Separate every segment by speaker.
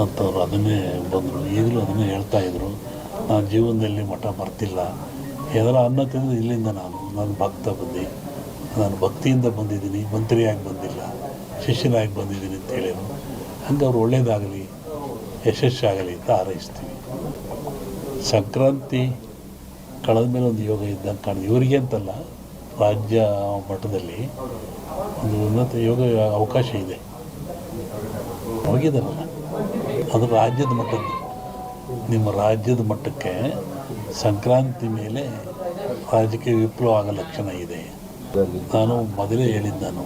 Speaker 1: ಅಂಥವ್ರು ಅದನ್ನೇ ಬಂದರು, ಈಗಲೂ ಅದನ್ನೇ ಹೇಳ್ತಾಯಿದ್ರು. ನಾನು ಜೀವನದಲ್ಲಿ ಮಠ ಮರ್ತಿಲ್ಲ, ಏನಾರ ಅನ್ನ ತಿಂದರೆ ಇಲ್ಲಿಂದ ನಾನು ಭಕ್ತ ಬಂದು, ನಾನು ಭಕ್ತಿಯಿಂದ ಬಂದಿದ್ದೀನಿ, ಮಂತ್ರಿಯಾಗಿ ಬಂದಿಲ್ಲ, ಶಿಷ್ಯನಾಗಿ ಬಂದಿದ್ದೀನಿ ಅಂತ ಹೇಳಿದ್ರು. ಹಂಗೆ ಅವ್ರು ಒಳ್ಳೆಯದಾಗಲಿ, ಯಶಸ್ಸಾಗಲಿ ಅಂತ ಹಾರೈಸ್ತೀವಿ. ಸಂಕ್ರಾಂತಿ ಕಳೆದ ಮೇಲೆ ಒಂದು ಯೋಗ ಇದ್ದಂಗೆ ಕಾಣಿದೆ. ಇವರಿಗೆ ಅಂತಲ್ಲ, ರಾಜ್ಯ ಮಟ್ಟದಲ್ಲಿ ಒಂದು ಉನ್ನತ ಯೋಗ ಅವಕಾಶ ಇದೆ. ಹೋಗಿದ್ದಾರಲ್ಲ, ಅದು ರಾಜ್ಯದ ಮಟ್ಟದ್ದು. ನಿಮ್ಮ ರಾಜ್ಯದ ಮಟ್ಟಕ್ಕೆ ಸಂಕ್ರಾಂತಿ ಮೇಲೆ ರಾಜಕೀಯ ವಿಪ್ಲವ ಆಗೋ ಲಕ್ಷಣ ಇದೆ. ನಾನು ಮೊದಲೇ ಹೇಳಿದ್ದು,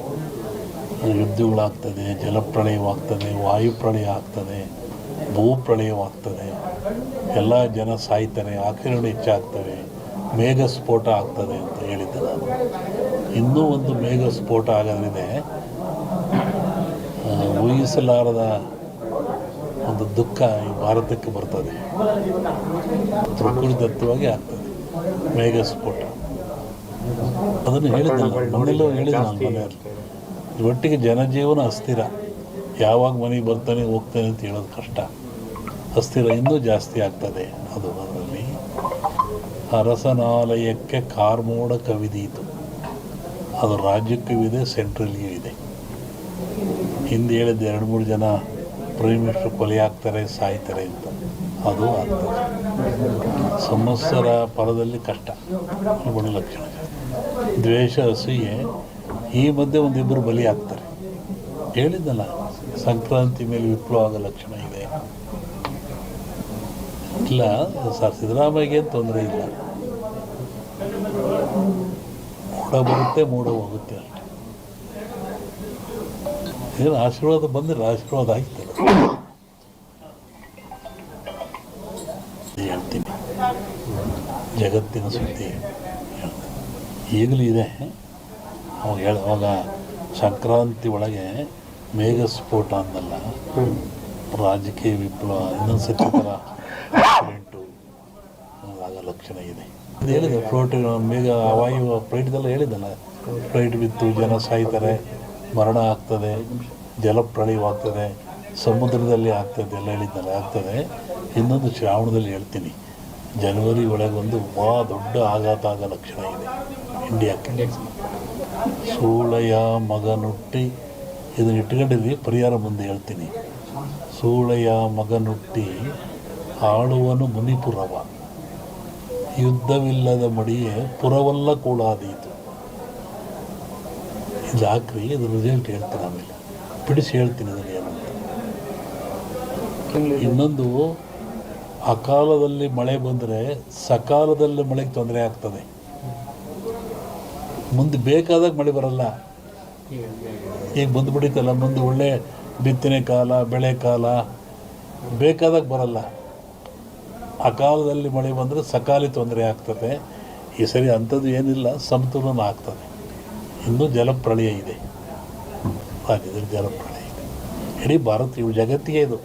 Speaker 1: ಯುದ್ಧಗಳಾಗ್ತದೆ, ಜಲಪ್ರಳಯವಾಗ್ತದೆ, ವಾಯುಪ್ರಳಯ ಆಗ್ತದೆ, ಭೂಪ್ರಳಯವಾಗ್ತದೆ, ಎಲ್ಲ ಜನ ಸಾಯ್ತಾರೆ, ಆಕ್ರಮಣ ಹೆಚ್ಚಾಗ್ತವೆ, ಮೇಘ ಸ್ಫೋಟ ಆಗ್ತದೆ ಅಂತ ಹೇಳಿದ್ದೆ ನಾನು. ಇನ್ನೂ ಒಂದು ಮೇಘ ಸ್ಫೋಟ ಆಗೋದ್ರಿಂದ ಊಹಿಸಲಾರದ ಒಂದು ದುಃಖ ಈ ಭಾರತಕ್ಕೆ ಬರ್ತದೆ. ಪ್ರಕೃತಿದತ್ತವಾಗಿ ಆಗ್ತದೆ ಮೇಘ ಸ್ಫೋಟ. ಅದನ್ನು ಹೇಳಿದ್ದಲ್ಲ, ಮನೆಯಲ್ಲೂ ಹೇಳಿದ್ದೆ ನಾನು ಮನೆಯಲ್ಲಿ. ಒಟ್ಟಿಗೆ ಜನಜೀವನ ಅಸ್ಥಿರ, ಯಾವಾಗ ಮನೆಗೆ ಬರ್ತಾನೆ ಹೋಗ್ತಾನೆ ಅಂತ ಹೇಳೋದು ಕಷ್ಟ. ಅಸ್ಥಿರ ಇನ್ನೂ ಜಾಸ್ತಿ ಆಗ್ತದೆ. ಅದು ಅದರಲ್ಲಿ ಅರಸನಾಲಯಕ್ಕೆ ಕಾರ್ಮೋಡ ಕವಿದೀತು. ಅದು ರಾಜ್ಯಕ್ಕೂ ಇದೆ, ಸೆಂಟ್ರಲ್ಗೂ ಇದೆ. ಹಿಂದೆ ಹೇಳಿದ್ದು 2-3 ಜನ ಪ್ರೈಮ್ ಮಿನಿಸ್ಟರ್ ಕೊಲೆ ಆಗ್ತಾರೆ, ಸಾಯ್ತಾರೆ ಅಂತ. ಅದು ಆಗ್ತದೆ. ಸಂವತ್ಸರ ಪರದಲ್ಲಿ ಕಷ್ಟ, ಒಳ್ಳೆ ಲಕ್ಷಣ. ದ್ವೇಷ, ಅಸೂಯೆ, ಈ ಮಧ್ಯೆ ಒಂದಿಬ್ಬರು ಬಲಿ ಆಗ್ತಾರೆ. ಹೇಳಿದ್ದಲ್ಲ, ಸಂಕ್ರಾಂತಿ ಮೇಲೆ ವಿಪ್ಲವ ಆಗೋ ಲಕ್ಷಣ ಇದೆ. ಇಲ್ಲ ಸರ್, ಸಿದ್ದರಾಮಯ್ಯಗೆ ತೊಂದರೆ ಇಲ್ಲ. ಮೂಡ ಬರುತ್ತೆ, ಮೂಡ ಹೋಗುತ್ತೆ ಅಷ್ಟೆ. ಏನು ಆಶೀರ್ವಾದ ಬಂದರೆ ಆಶೀರ್ವಾದ ಆಗ್ತದೆ. ಹೇಳ್ತೀನಿ, ಜಗತ್ತಿನ ಸುದ್ದಿ ಈಗಲೂ ಇದೆ. ಅವಾಗ ಸಂಕ್ರಾಂತಿ ಒಳಗೆ ಮೇಘ ಸ್ಫೋಟ ಅಂದಲ್ಲ, ರಾಜಕೀಯ ವಿಪ್ಲವ ಇನ್ನೊಂದು ಸತಿ ಥರ ಆಕ್ಸಿಡೆಂಟು ಆಗೋ ಲಕ್ಷಣ ಇದೆ. ಅದು ಹೇಳಿದೆ, ಫ್ಲೋಟ್ ಮೇಘ ವಾಯು ಫ್ಲೈಟ್ದೆಲ್ಲ ಹೇಳಿದ್ದಲ್ಲ, ಫ್ಲೈಟ್ ಬಿತ್ತು, ಜನ ಸಾಯ್ತಾರೆ, ಮರಣ ಆಗ್ತದೆ, ಜಲಪ್ರಳಯವಾಗ್ತದೆ, ಸಮುದ್ರದಲ್ಲಿ ಆಗ್ತದೆ ಎಲ್ಲ ಹೇಳಿದ್ದಲ್ಲ, ಆಗ್ತದೆ. ಇನ್ನೊಂದು ಶ್ರಾವಣದಲ್ಲಿ ಹೇಳ್ತೀನಿ, ಜನವರಿ ಒಳಗೆ ಒಂದು ದೊಡ್ಡ ಆಘಾತ ಆಗೋ ಲಕ್ಷಣ ಇದೆ ಇಂಡಿಯಾಕ್ಕೆ. ಸೂಳೆಯ ಮಗನುಟ್ಟಿ, ಇದನ್ನು ಇಟ್ಕೊಂಡಿದ್ವಿ, ಪರಿಹಾರ ಮುಂದೆ ಹೇಳ್ತೀನಿ. ಸೂಳೆಯ ಮಗನುಟ್ಟಿ ಆಳುವನು ಮುನಿಪುರವ, ಯುದ್ಧವಿಲ್ಲದ ಮಡಿಯೇ ಪುರವಲ್ಲ ಕೂಡಾದೀತು. ಇದು ಹಾಕ್ರಿ, ಇದು ರಿಸಲ್ಟ್ ಹೇಳ್ತೀನಿ, ಆಮೇಲೆ ಬಿಡಿಸಿ ಹೇಳ್ತೀನಿ ಅದನ್ನು ಏನಂತ. ಇನ್ನೊಂದು, ಅಕಾಲದಲ್ಲಿ ಮಳೆ ಬಂದರೆ ಸಕಾಲದಲ್ಲಿ ಮಳೆಗೆ ತೊಂದರೆ ಆಗ್ತದೆ. ಮುಂದೆ ಬೇಕಾದಾಗ ಮಳೆ ಬರಲ್ಲ. ಈಗ ಬಂದುಬಿಡಿತಲ್ಲ, ಮುಂದೆ ಒಳ್ಳೆ ಬಿತ್ತನೆ ಕಾಲ, ಬೆಳೆ ಕಾಲ, ಬೇಕಾದಾಗ ಬರಲ್ಲ. ಅಕಾಲದಲ್ಲಿ ಮಳೆ ಬಂದರೆ ಸಕಾಲಿ ತೊಂದರೆ ಆಗ್ತದೆ. ಈ ಸರಿ ಅಂಥದ್ದು ಏನಿಲ್ಲ, ಸಮತೋಲನ ಆಗ್ತದೆ. ಇನ್ನೂ ಜಲಪ್ರಳಯ ಇದೆ, ರಾಜ್ಯದಲ್ಲಿ ಜಲಪ್ರಳಯ ಇದೆ. ಇಡೀ ಭಾರತ, ಇವು ಜಗತ್ತಿಗೆ ಇದು.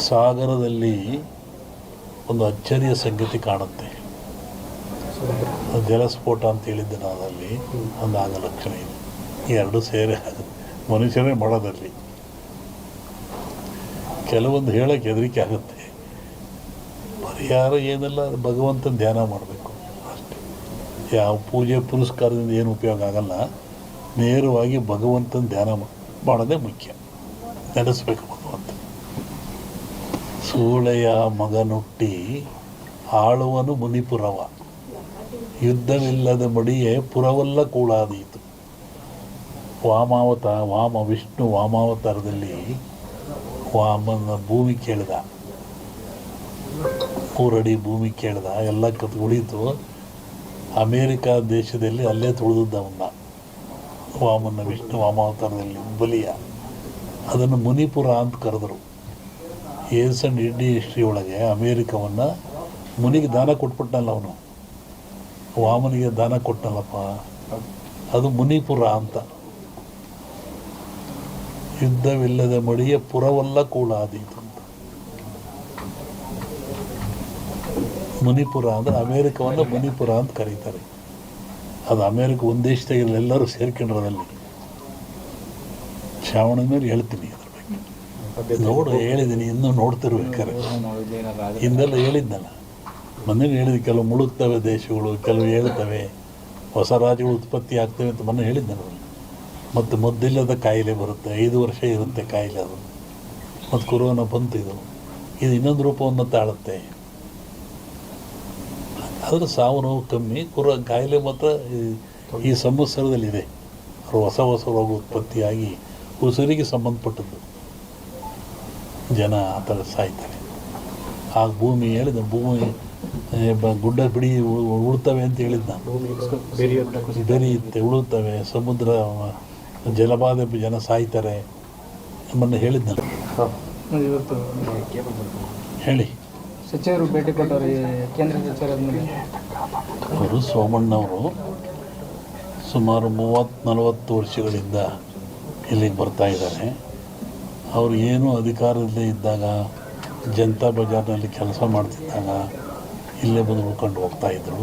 Speaker 1: ಸಾಗರದಲ್ಲಿ ಒಂದು ಅಚ್ಚರಿಯ ಸಂಗತಿ ಕಾಣುತ್ತೆ. ಜಲಸ್ಫೋಟ ಅಂತ ಹೇಳಿದ್ದೆ ನಾನು, ಅಲ್ಲಿ ಒಂದು ಆಗ ಲಕ್ಷಣ ಇದೆ. ಈ ಎರಡು ಸೇರಿ ಮನುಷ್ಯರೇ ಮಾಡೋದಲ್ಲಿ ಕೆಲವೊಂದು ಹೇಳೋಕ್ಕೆ ಹೆದರಿಕೆ ಆಗುತ್ತೆ. ಪರಿಹಾರ ಏನೆಲ್ಲ, ಭಗವಂತನ ಧ್ಯಾನ ಮಾಡಬೇಕು ಅಷ್ಟೇ. ಯಾವ ಪೂಜೆ ಪುರಸ್ಕಾರದಿಂದ ಏನು ಉಪಯೋಗ ಆಗಲ್ಲ. ನೇರವಾಗಿ ಭಗವಂತನ ಧ್ಯಾನ ಮಾಡೋದೇ ಮುಖ್ಯ. ನೆನೆಸ್ಬೇಕು ಭಗವಂತ. ಸೂಳೆಯ ಮಗನುಟ್ಟಿ ಆಳುವನು ಮುನಿಪುರವ, ಯುದ್ಧವಿಲ್ಲದ ಮಡಿಯೇ ಪುರವಲ್ಲ ಕೂಡಾದೀತು. ವಿಷ್ಣು ವಾಮಾವತಾರದಲ್ಲಿ ವಾಮನ ಭೂಮಿ ಕೇಳಿದ, 3 ಅಡಿ ಭೂಮಿ ಕೇಳಿದ, ಎಲ್ಲ ಉಳಿತು. ಅಮೇರಿಕಾ ದೇಶದಲ್ಲಿ ಅಲ್ಲೇ ತುಳಿದವನ್ನ ವಾಮನ ವಿಷ್ಣು ವಾಮಾವತಾರದಲ್ಲಿ ಬಲಿಯ. ಅದನ್ನು ಮುನಿಪುರ ಅಂತ ಕರೆದರು. ಏನ್ಸಂಡ್ ಇಂಡಿ ಹಿಸ್ಟ್ರಿ ಒಳಗೆ ಅಮೇರಿಕವನ್ನು ಮುನಿಗೆ ದಾನ ಕೊಟ್ಬಿಟ್ಟನಲ್ಲ ಅವನು, ವಾಮನಿಗೆ ದಾನ ಕೊಟ್ಟನಲ್ಲಪ್ಪ, ಅದು ಮುನಿಪುರ ಅಂತ. ಯುದ್ಧವಿಲ್ಲದ ಮಡಿಯ ಪುರವಲ್ಲ ಕೂಡಾದೀತು ಅಂತ. ಮುನಿಪುರ ಅಂದರೆ ಅಮೇರಿಕವನ್ನು ಮುನಿಪುರ ಅಂತ ಕರೀತಾರೆ. ಅದು ಅಮೇರಿಕ ಒಂದು ದೇಶದಾಗೆಲ್ಲ ಎಲ್ಲರೂ ಸೇರ್ಕೊಂಡ್ರದಲ್ಲಿ. ಶ್ರಾವಣದ ಮೇಲೆ ಹೇಳ್ತೀನಿ. ನೋಡು ಹೇಳಿದ್ದೀನಿ, ಇನ್ನೂ ನೋಡ್ತಿರ್ಬೇಕಾರೆ. ಹಿಂದೆಲ್ಲ ಹೇಳಿದ್ನಲ್ಲ, ಮೊನ್ನೆ ಹೇಳಿದ್ದೆ, ಕೆಲವು ಮುಳುಗ್ತವೆ ದೇಶಗಳು, ಕೆಲವು ಹೇಳ್ತವೆ, ಹೊಸ ರಾಜ್ಯಗಳು ಉತ್ಪತ್ತಿ ಆಗ್ತವೆ ಅಂತ ಮೊನ್ನೆ ಹೇಳಿದ್ನಲ್ಲ. ಮತ್ತು ಮದ್ದಿಲ್ಲದ ಕಾಯಿಲೆ ಬರುತ್ತೆ, 5 ವರ್ಷ ಇರುತ್ತೆ ಕಾಯಿಲೆ ಅದು. ಮತ್ತು ಕೊರೋನಾ ಬಂತು, ಇದು ಇನ್ನೊಂದು ರೂಪವನ್ನು ತಾಳುತ್ತೆ. ಆದರೆ ಸಾವು ನೋವು ಕಮ್ಮಿ, ಕಾಯಿಲೆ ಮಾತ್ರ ಈ ಸಂವತ್ಸರದಲ್ಲಿದೆ. ಹೊಸ ರೋಗ ಉತ್ಪತ್ತಿಯಾಗಿ ಉಸಿರಿಗೆ ಸಂಬಂಧಪಟ್ಟದ್ದು ಜನ ಆ ಥರ ಸಾಯ್ತಾರೆ. ಆ ಭೂಮಿ ಹೇಳಿದ, ಭೂಮಿ ಗುಡ್ಡ ಬಿಡಿ ಉಳ್ತವೆ ಅಂತ ಹೇಳಿದ್ದು ನಾನು. ಬೆರೆಯುತ್ತೆ, ಉಳುತ್ತವೆ, ಸಮುದ್ರ ಜಲಬಾಧೆ ಜನ ಸಾಯ್ತಾರೆ ನಮ್ಮನ್ನು ಹೇಳಿದ್ನಲ್ಲ. ಹೇಳಿ.
Speaker 2: ಸಚಿವರು ಭೇಟಿ ಕೊಟ್ಟವರು, ಕೇಂದ್ರ ಸಚಿವರಾದ
Speaker 1: ಅವರು ಸೋಮಣ್ಣವರು ಸುಮಾರು 30-40 ವರ್ಷಗಳಿಂದ ಇಲ್ಲಿಗೆ ಬರ್ತಾ ಇದ್ದಾರೆ. ಅವರು ಏನೂ ಅಧಿಕಾರದಲ್ಲೇ ಇದ್ದಾಗ, ಜನತಾ ಬಜಾರ್ನಲ್ಲಿ ಕೆಲಸ ಮಾಡ್ತಿದ್ದಾಗ ಇಲ್ಲೇ ಬಂದು ಉಳ್ಕೊಂಡು ಹೋಗ್ತಾಯಿದ್ರು.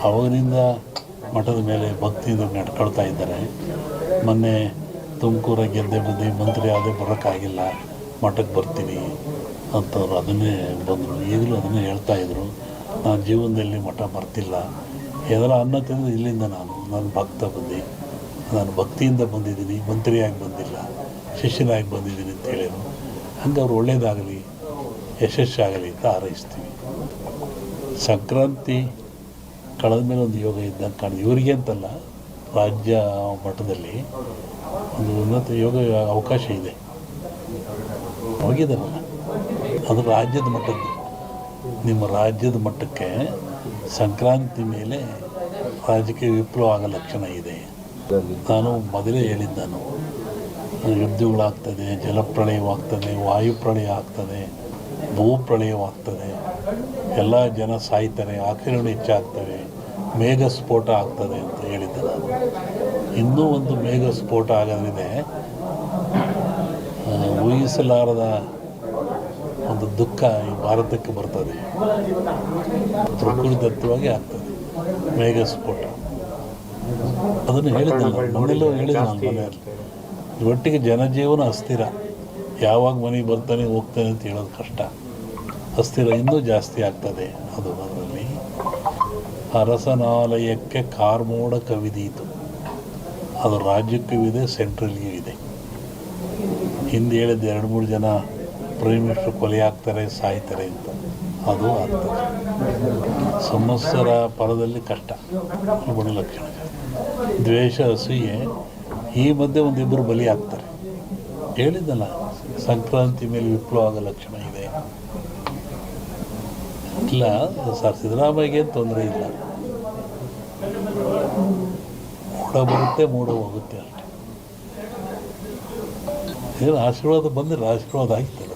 Speaker 1: ಅವಾಗಿನಿಂದ ಮಠದ ಮೇಲೆ ಭಕ್ತಿಯಿಂದ ನಡ್ಕೊಳ್ತಾ ಇದ್ದಾರೆ. ಮೊನ್ನೆ ತುಮಕೂರ ಗೆದ್ದೆ ಬಂದು ಮಂತ್ರಿ ಆದೇ ಬರೋಕ್ಕಾಗಿಲ್ಲ, ಮಠಕ್ಕೆ ಬರ್ತೀನಿ ಅಂತವ್ರು ಅದನ್ನೇ ಬಂದರು. ಈಗಲೂ ಅದನ್ನೇ ಹೇಳ್ತಾಯಿದ್ರು, ನಾನು ಜೀವನದಲ್ಲಿ ಮಠ ಬರ್ತಿಲ್ಲ, ಏನಾರ ಅನ್ನ ತಿಂದು ಇಲ್ಲಿಂದ ನಾನು ಭಕ್ತ ಬಂದು, ನಾನು ಭಕ್ತಿಯಿಂದ ಬಂದಿದ್ದೀನಿ, ಮಂತ್ರಿಯಾಗಿ ಬಂದಿಲ್ಲ, ಶಿಷ್ಯನಾಗಿ ಬಂದಿದ್ದೀನಿ ಅಂತ ಹೇಳಿದರು. ಹಂಗೆ ಅವ್ರು ಒಳ್ಳೆಯದಾಗಲಿ, ಯಶಸ್ಸಾಗಲಿ ಅಂತ ಹಾರೈಸ್ತೀವಿ. ಸಂಕ್ರಾಂತಿ ಕಳೆದ ಮೇಲೆ ಒಂದು ಯೋಗ ಇದ್ದಂಗೆ ಕಾಣಿದೆ. ಇವರಿಗೆ ಅಂತಲ್ಲ, ರಾಜ್ಯ ಮಟ್ಟದಲ್ಲಿ ಒಂದು ಉನ್ನತ ಯೋಗ ಅವಕಾಶ ಇದೆ. ಹೋಗಿದ್ದಾರಲ್ಲ, ಅದು ರಾಜ್ಯದ ಮಟ್ಟದ್ದು. ನಿಮ್ಮ ರಾಜ್ಯದ ಮಟ್ಟಕ್ಕೆ ಸಂಕ್ರಾಂತಿ ಮೇಲೆ ರಾಜಕೀಯ ವಿಪ್ಲವ ಆಗೋ ಲಕ್ಷಣ ಇದೆ. ನಾನು ಮೊದಲೇ ಹೇಳಿದ್ದೆ, ಯುದ್ಧಗಳಾಗ್ತದೆ, ಜಲಪ್ರಳಯವಾಗ್ತದೆ, ವಾಯುಪ್ರಳಯ ಆಗ್ತದೆ, ಭೂಪ್ರಳಯವಾಗ್ತದೆ, ಎಲ್ಲ ಜನ ಸಾಯ್ತಾರೆ, ಆಕ್ರಮಣ ಹೆಚ್ಚಾಗ್ತವೆ, ಮೇಘ ಸ್ಫೋಟ ಆಗ್ತದೆ ಅಂತ ಹೇಳಿದ್ದೆ ನಾನು. ಇನ್ನೂ ಒಂದು ಮೇಘ ಸ್ಫೋಟ ಆಗೋದ್ರಿದೆ, ಊಹಿಸಲಾರದ ಒಂದು ದುಃಖ ಈ ಭಾರತಕ್ಕೆ ಬರ್ತದೆ. ಪ್ರಕೃತಿದತ್ತವಾಗಿ ಆಗ್ತದೆ ಮೇಘ ಸ್ಫೋಟ. ಅದನ್ನು ಹೇಳಿದ್ನಲ್ಲ, ಮನೆಯಲ್ಲೂ ಹೇಳಿದ್ದೆ ನಾನು ಮನೆಯಲ್ಲಿ. ಒಟ್ಟಿಗೆ ಜನಜೀವನ ಅಸ್ಥಿರ, ಯಾವಾಗ ಮನೆಗೆ ಬರ್ತಾನೆ ಹೋಗ್ತಾನೆ ಅಂತ ಹೇಳೋದು ಕಷ್ಟ. ಅಸ್ಥಿರ ಇನ್ನೂ ಜಾಸ್ತಿ ಆಗ್ತದೆ. ಅದರಲ್ಲಿ ಅರಸನಾಲಯಕ್ಕೆ ಕಾರ್ಮೋಡ ಕವಿದೀತು. ಅದು ರಾಜ್ಯಕ್ಕೂ ಇದೆ, ಸೆಂಟ್ರಲ್ಗೂ ಇದೆ. ಹಿಂದೆ ಹೇಳಿದ್ದು 2-3 ಜನ ಪ್ರೈಮ್ ಮಿನಿಸ್ಟರ್ ಕೊಲೆ ಆಗ್ತಾರೆ, ಸಾಯ್ತಾರೆ ಅಂತ. ಅದು ಆಗ್ತದೆ. ಸಂವತ್ಸರ ಪರದಲ್ಲಿ ಕಷ್ಟ, ಗುಣ ಲಕ್ಷಣ. ದ್ವೇಷ, ಅಸೂಯೆ, ಈ ಮಧ್ಯೆ ಒಂದಿಬ್ಬರು ಬಲಿ ಆಗ್ತಾರೆ. ಹೇಳಿದ್ದಲ್ಲ, ಸಂಕ್ರಾಂತಿ ಮೇಲೆ ವಿಪ್ಲವ ಆಗೋ ಲಕ್ಷಣ ಇದೆ. ಇಲ್ಲ ಸರ್, ಸಿದ್ದರಾಮಯ್ಯಗೆ ತೊಂದರೆ ಇಲ್ಲ. ಮೂಡ ಬರುತ್ತೆ, ಮೂಡ ಹೋಗುತ್ತೆ ಅಷ್ಟೇ. ಏನು ಆಶೀರ್ವಾದ ಬಂದರೆ ಆಶೀರ್ವಾದ ಆಗ್ತದೆ.